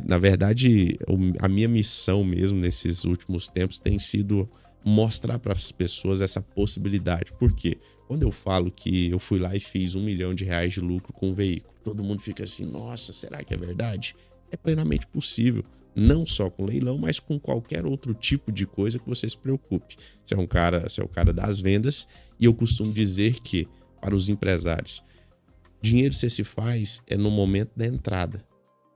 Na verdade, a minha missão mesmo nesses últimos tempos tem sido mostrar para as pessoas essa possibilidade. Por quê? Quando eu falo que eu fui lá e fiz R$1 milhão de lucro com um veículo, todo mundo fica assim, nossa, será que é verdade? É plenamente possível. Não só com leilão, mas com qualquer outro tipo de coisa que você se preocupe. Você é o cara das vendas, e eu costumo dizer que, para os empresários, dinheiro você se faz no momento da entrada,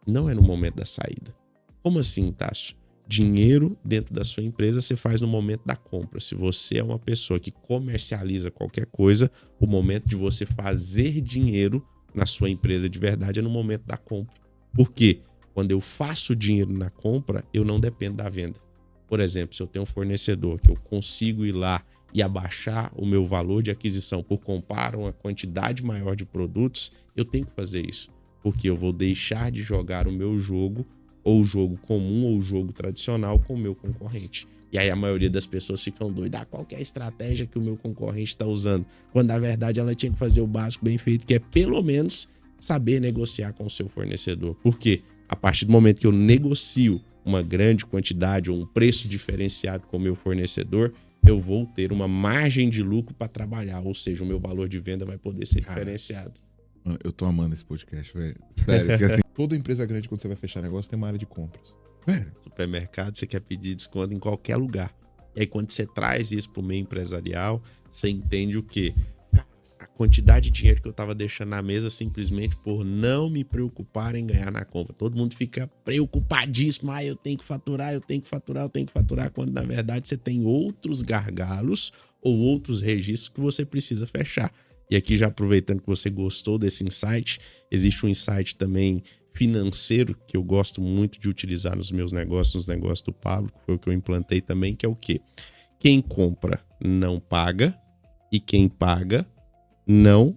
não é no momento da saída. Como assim, Tássio? Dinheiro dentro da sua empresa você faz no momento da compra. Se você é uma pessoa que comercializa qualquer coisa, o momento de você fazer dinheiro na sua empresa de verdade é no momento da compra. Por quê? Quando eu faço dinheiro na compra, eu não dependo da venda. Por exemplo, se eu tenho um fornecedor que eu consigo ir lá e abaixar o meu valor de aquisição por comprar uma quantidade maior de produtos, eu tenho que fazer isso. Porque eu vou deixar de jogar o meu jogo, ou o jogo comum, ou o jogo tradicional, com o meu concorrente. E aí a maioria das pessoas ficam doidas. Qual que é a estratégia que o meu concorrente está usando? Quando, na verdade, ela tinha que fazer o básico bem feito, que é, pelo menos, saber negociar com o seu fornecedor. Por quê? A partir do momento que eu negocio uma grande quantidade ou um preço diferenciado com o meu fornecedor, eu vou ter uma margem de lucro para trabalhar. Ou seja, o meu valor de venda vai poder ser diferenciado. Eu tô amando esse podcast, velho. Sério, porque assim, toda empresa grande, quando você vai fechar negócio, tem uma área de compras. Velho. Supermercado, você quer pedir desconto em qualquer lugar. E aí, quando você traz isso pro meio empresarial, você entende o quê? A quantidade de dinheiro que eu tava deixando na mesa simplesmente por não me preocupar em ganhar na compra. Todo mundo fica preocupadíssimo. Eu tenho que faturar, quando na verdade você tem outros gargalos ou outros registros que você precisa fechar. E aqui, já aproveitando que você gostou desse insight, existe um insight também financeiro que eu gosto muito de utilizar nos meus negócios, nos negócios do Pablo, que foi o que eu implantei também, que é o quê? Quem compra não paga, e quem paga não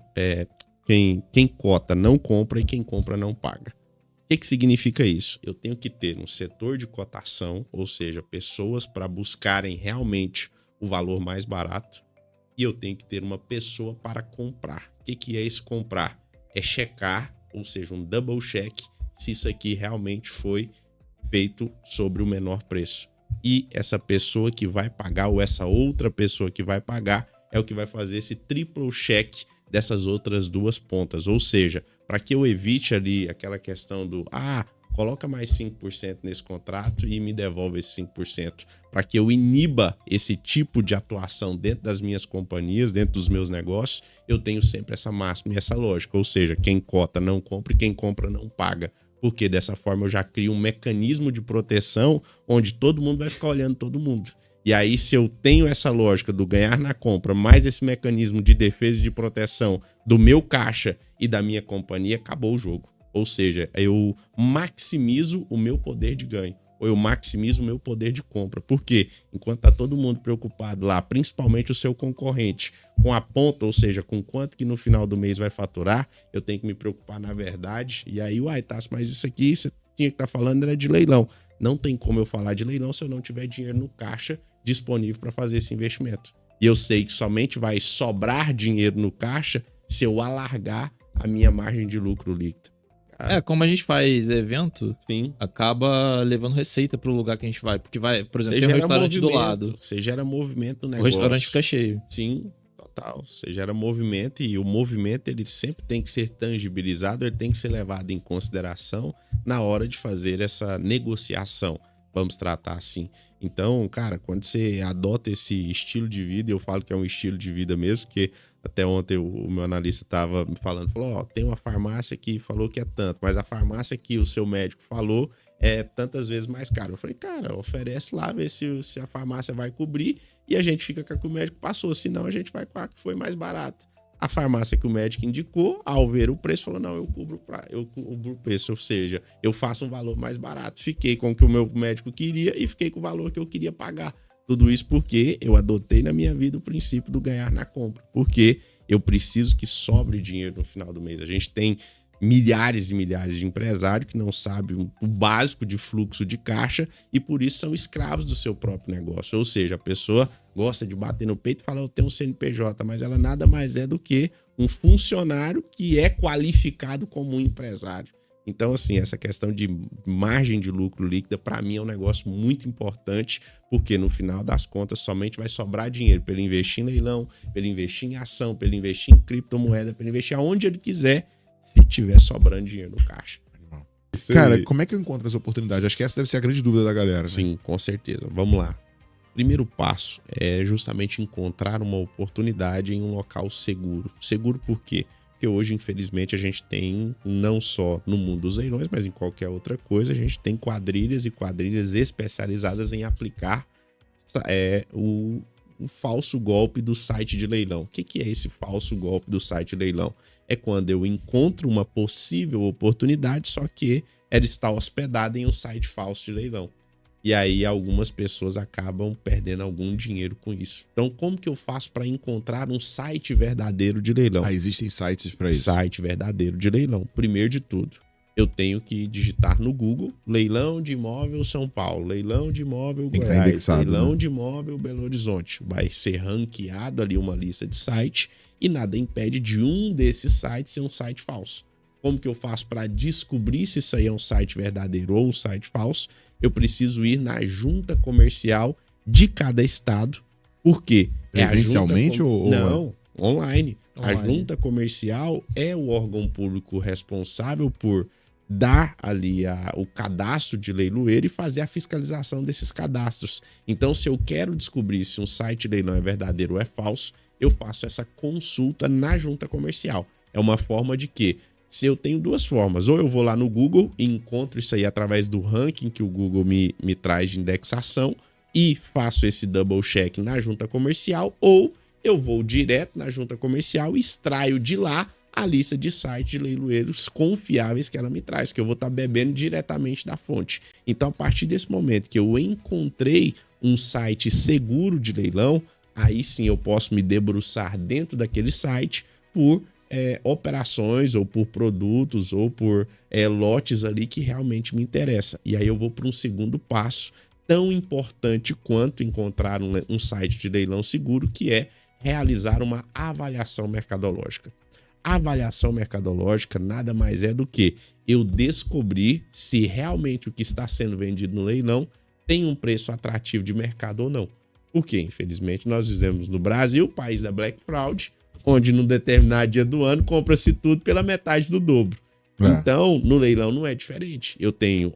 quem cota não compra, e quem compra não paga. O que significa isso? Eu tenho que ter um setor de cotação, ou seja, pessoas para buscarem realmente o valor mais barato, e eu tenho que ter uma pessoa para comprar. O que é esse comprar? É checar, ou seja, um double check, se isso aqui realmente foi feito sobre o menor preço. E essa pessoa que vai pagar, ou essa outra pessoa que vai pagar, é o que vai fazer esse triple check dessas outras duas pontas. Ou seja, para que eu evite ali aquela questão do coloca mais 5% nesse contrato e me devolve esse 5%. Para que eu iniba esse tipo de atuação dentro das minhas companhias, dentro dos meus negócios, eu tenho sempre essa máxima e essa lógica. Ou seja, quem cota não compra e quem compra não paga. Porque dessa forma eu já crio um mecanismo de proteção onde todo mundo vai ficar olhando todo mundo. E aí, se eu tenho essa lógica do ganhar na compra, mais esse mecanismo de defesa e de proteção do meu caixa e da minha companhia, acabou o jogo. Ou seja, eu maximizo o meu poder de ganho, ou eu maximizo o meu poder de compra. Por quê? Enquanto tá todo mundo preocupado lá, principalmente o seu concorrente, com a ponta, ou seja, com quanto que no final do mês vai faturar, eu tenho que me preocupar na verdade. E aí, Tássio, mas isso aqui você tinha que estar falando era de leilão. Não tem como eu falar de leilão se eu não tiver dinheiro no caixa disponível para fazer esse investimento. E eu sei que somente vai sobrar dinheiro no caixa se eu alargar a minha margem de lucro líquida. Como a gente faz evento, sim, acaba levando receita pro lugar que a gente vai. Porque vai, por exemplo, tem um restaurante do lado. Você gera movimento no negócio. O restaurante fica cheio. Sim, total. Você gera movimento, e o movimento ele sempre tem que ser tangibilizado, ele tem que ser levado em consideração na hora de fazer essa negociação. Vamos tratar assim. Então, cara, quando você adota esse estilo de vida, eu falo que é um estilo de vida mesmo, porque até ontem o meu analista estava me falando, falou, tem uma farmácia que falou que é tanto, mas a farmácia que o seu médico falou é tantas vezes mais caro. Eu falei, cara, oferece lá, vê se a farmácia vai cobrir, e a gente fica com a que o médico passou, senão a gente vai com a que foi mais barata. A farmácia que o médico indicou, ao ver o preço, falou, não, eu cubro o preço, ou seja, eu faço um valor mais barato. Fiquei com o que o meu médico queria e fiquei com o valor que eu queria pagar. Tudo isso porque eu adotei na minha vida o princípio do ganhar na compra, porque eu preciso que sobre dinheiro no final do mês. A gente tem milhares e milhares de empresários que não sabem o básico de fluxo de caixa e por isso são escravos do seu próprio negócio. Ou seja, a pessoa gosta de bater no peito e falar, eu tenho um CNPJ, mas ela nada mais é do que um funcionário que é qualificado como um empresário. Então, assim, essa questão de margem de lucro líquida, para mim, é um negócio muito importante, porque no final das contas, somente vai sobrar dinheiro para ele investir em leilão, para ele investir em ação, para ele investir em criptomoeda, para ele investir aonde ele quiser, se tiver sobrando dinheiro no caixa. Cara, como é que eu encontro essa oportunidade? Acho que essa deve ser a grande dúvida da galera. Né? Sim, com certeza. Vamos lá. Primeiro passo é justamente encontrar uma oportunidade em um local seguro. Seguro por quê? Porque hoje, infelizmente, a gente tem, não só no mundo dos leilões, mas em qualquer outra coisa, a gente tem quadrilhas e quadrilhas especializadas em aplicar o falso golpe do site de leilão. O que é esse falso golpe do site de leilão? É quando eu encontro uma possível oportunidade, só que ela está hospedada em um site falso de leilão. E aí algumas pessoas acabam perdendo algum dinheiro com isso. Então, como que eu faço para encontrar um site verdadeiro de leilão? Existem sites para isso. Site verdadeiro de leilão. Primeiro de tudo, eu tenho que digitar no Google leilão de imóvel São Paulo, leilão de imóvel Goiás, leilão de imóvel Belo Horizonte. Vai ser ranqueado ali uma lista de sites e nada impede de um desses sites ser um site falso. Como que eu faço para descobrir se isso aí é um site verdadeiro ou um site falso? Eu preciso ir na junta comercial de cada estado. Por quê? Presencialmente ou... Não, online. A junta comercial é o órgão público responsável por dar ali o cadastro de leiloeiro e fazer a fiscalização desses cadastros. Então, se eu quero descobrir se um site de leilão é verdadeiro ou é falso, eu faço essa consulta na junta comercial. É uma forma de que, se eu tenho duas formas, ou eu vou lá no Google e encontro isso aí através do ranking que o Google me traz de indexação e faço esse double check na junta comercial, ou eu vou direto na junta comercial e extraio de lá a lista de sites de leiloeiros confiáveis que ela me traz, que eu vou estar bebendo diretamente da fonte. Então, a partir desse momento que eu encontrei um site seguro de leilão, aí sim eu posso me debruçar dentro daquele site por operações ou por produtos ou por lotes ali que realmente me interessa. E aí eu vou para um segundo passo tão importante quanto encontrar um site de leilão seguro, que é realizar uma avaliação mercadológica. A avaliação mercadológica nada mais é do que eu descobrir se realmente o que está sendo vendido no leilão tem um preço atrativo de mercado ou não. Porque, infelizmente, nós vivemos no Brasil, país da Black Fraud, onde num determinado dia do ano compra-se tudo pela metade do dobro. Então, no leilão não é diferente. Eu tenho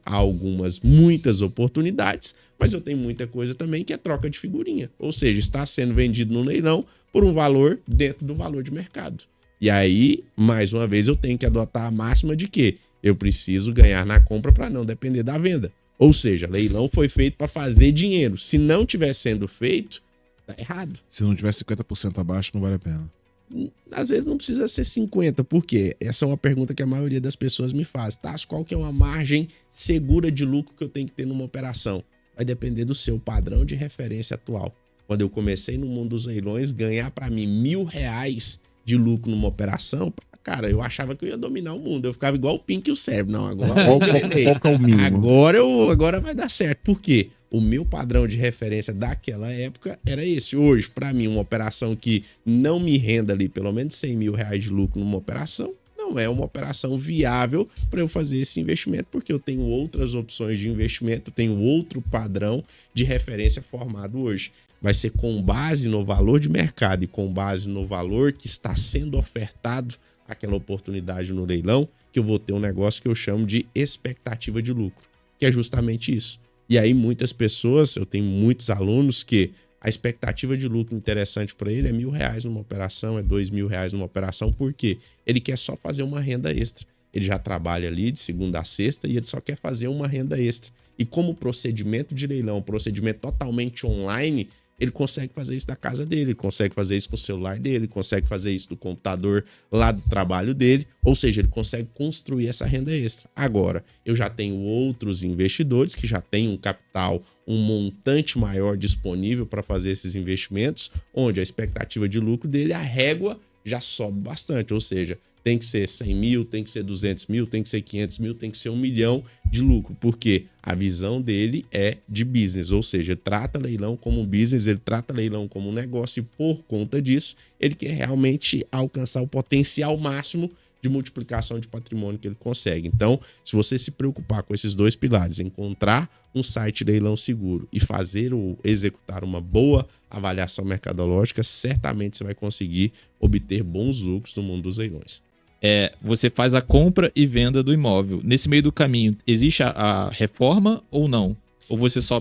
muitas oportunidades, mas eu tenho muita coisa também que é troca de figurinha. Ou seja, está sendo vendido no leilão por um valor dentro do valor de mercado. E aí, mais uma vez, eu tenho que adotar a máxima de que eu preciso ganhar na compra para não depender da venda. Ou seja, leilão foi feito para fazer dinheiro. Se não estiver sendo feito, tá errado. Se não tiver 50% abaixo, não vale a pena. Às vezes não precisa ser 50%, porque essa é uma pergunta que a maioria das pessoas me faz. Tá? Qual que é uma margem segura de lucro que eu tenho que ter numa operação? Vai depender do seu padrão de referência atual. Quando eu comecei no mundo dos leilões, ganhar para mim R$1.000 de lucro numa operação, cara, eu achava que eu ia dominar o mundo. Eu ficava igual o Pink e o Cérebro. Não, agora qual que é o mínimo? Agora vai dar certo. Por quê? O meu padrão de referência daquela época era esse. Hoje, para mim, uma operação que não me renda ali pelo menos R$100.000 de lucro numa operação, não é uma operação viável para eu fazer esse investimento, porque eu tenho outras opções de investimento, eu tenho outro padrão de referência formado hoje. Vai ser com base no valor de mercado e com base no valor que está sendo ofertado aquela oportunidade no leilão, que eu vou ter um negócio que eu chamo de expectativa de lucro, que é justamente isso. E aí muitas pessoas, eu tenho muitos alunos que a expectativa de lucro interessante para ele é R$1.000 numa operação, é R$2.000 numa operação, porque ele quer só fazer uma renda extra. Ele já trabalha ali de segunda a sexta e ele só quer fazer uma renda extra. E como o procedimento de leilão é um procedimento totalmente online, ele consegue fazer isso da casa dele, ele consegue fazer isso com o celular dele, ele consegue fazer isso do computador lá do trabalho dele, ou seja, ele consegue construir essa renda extra. Agora, eu já tenho outros investidores que já têm um capital, um montante maior disponível para fazer esses investimentos, onde a expectativa de lucro dele, a régua já sobe bastante, ou seja, tem que ser 100 mil, tem que ser 200 mil, tem que ser 500 mil, tem que ser 1 milhão de lucro, porque a visão dele é de business, ou seja, ele trata leilão como um business, ele trata leilão como um negócio e por conta disso, ele quer realmente alcançar o potencial máximo de multiplicação de patrimônio que ele consegue. Então, se você se preocupar com esses dois pilares, encontrar um site leilão seguro e executar uma boa avaliação mercadológica, certamente você vai conseguir obter bons lucros no mundo dos leilões. Você faz a compra e venda do imóvel. Nesse meio do caminho, existe a reforma ou não? Ou você só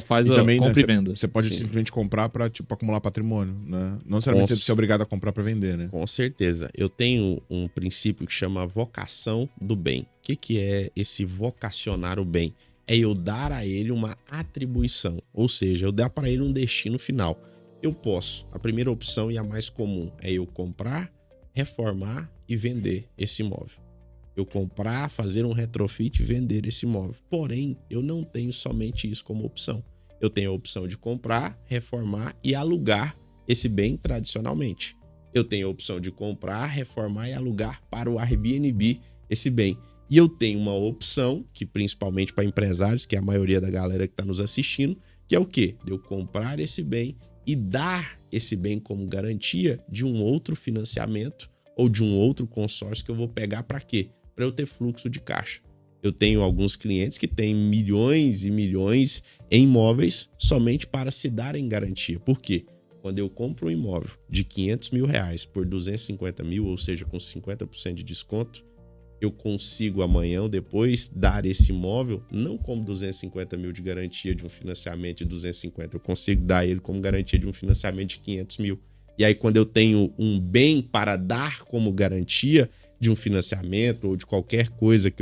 faz a também, compra né, e venda? Você pode simplesmente comprar para acumular patrimônio, né? Não necessariamente você é obrigado a comprar para vender, né? Com certeza. Eu tenho um princípio que chama vocação do bem. O que é esse vocacionar o bem? É eu dar a ele uma atribuição, ou seja, eu dar para ele um destino final. Eu posso, a primeira opção e a mais comum é eu comprar, reformar e vender esse imóvel. Eu comprar, fazer um retrofit e vender esse imóvel. Porém, eu não tenho somente isso como opção. Eu tenho a opção de comprar, reformar e alugar esse bem tradicionalmente. Eu tenho a opção de comprar, reformar e alugar para o Airbnb esse bem. E eu tenho uma opção, que principalmente para empresários, que é a maioria da galera que está nos assistindo, que é o quê? De eu comprar esse bem e dar esse bem como garantia de um outro financiamento ou de um outro consórcio que eu vou pegar para quê? Para eu ter fluxo de caixa. Eu tenho alguns clientes que têm milhões e milhões em imóveis somente para se darem garantia. Por quê? Quando eu compro um imóvel de R$500 mil por 250 mil, ou seja, com 50% de desconto, eu consigo amanhã ou depois dar esse imóvel não como 250 mil de garantia de um financiamento de 250, eu consigo dar ele como garantia de um financiamento de 500 mil. E aí quando eu tenho um bem para dar como garantia de um financiamento ou de qualquer coisa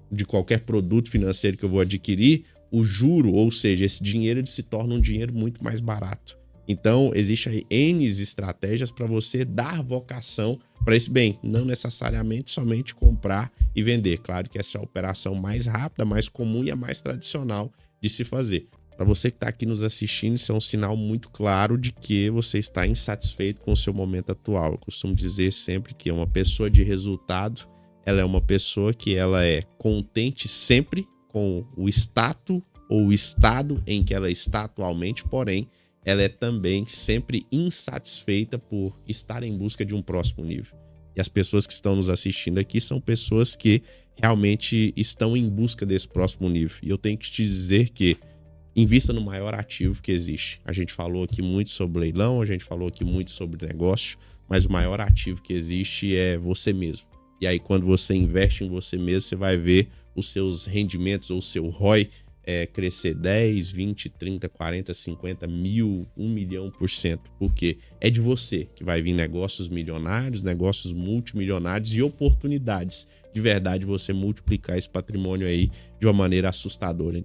de qualquer produto financeiro que eu vou adquirir, o juro, ou seja, esse dinheiro ele se torna um dinheiro muito mais barato. Então, existem aí N estratégias para você dar vocação para esse bem, não necessariamente somente comprar e vender. Claro que essa é a operação mais rápida, mais comum e a mais tradicional de se fazer. Para você que está aqui nos assistindo, isso é um sinal muito claro de que você está insatisfeito com o seu momento atual. Eu costumo dizer sempre que uma pessoa de resultado, ela é uma pessoa que ela é contente sempre com o status ou o estado em que ela está atualmente, porém, ela é também sempre insatisfeita por estar em busca de um próximo nível. E as pessoas que estão nos assistindo aqui são pessoas que realmente estão em busca desse próximo nível. E eu tenho que te dizer que invista no maior ativo que existe. A gente falou aqui muito sobre leilão, a gente falou aqui muito sobre negócio, mas o maior ativo que existe é você mesmo. E aí quando você investe em você mesmo, você vai ver os seus rendimentos ou o seu ROI crescer 10, 20, 30, 40, 50, 1000, 1 milhão%. Porque é de você que vai vir negócios milionários, negócios multimilionários e oportunidades de verdade você multiplicar esse patrimônio aí de uma maneira assustadora.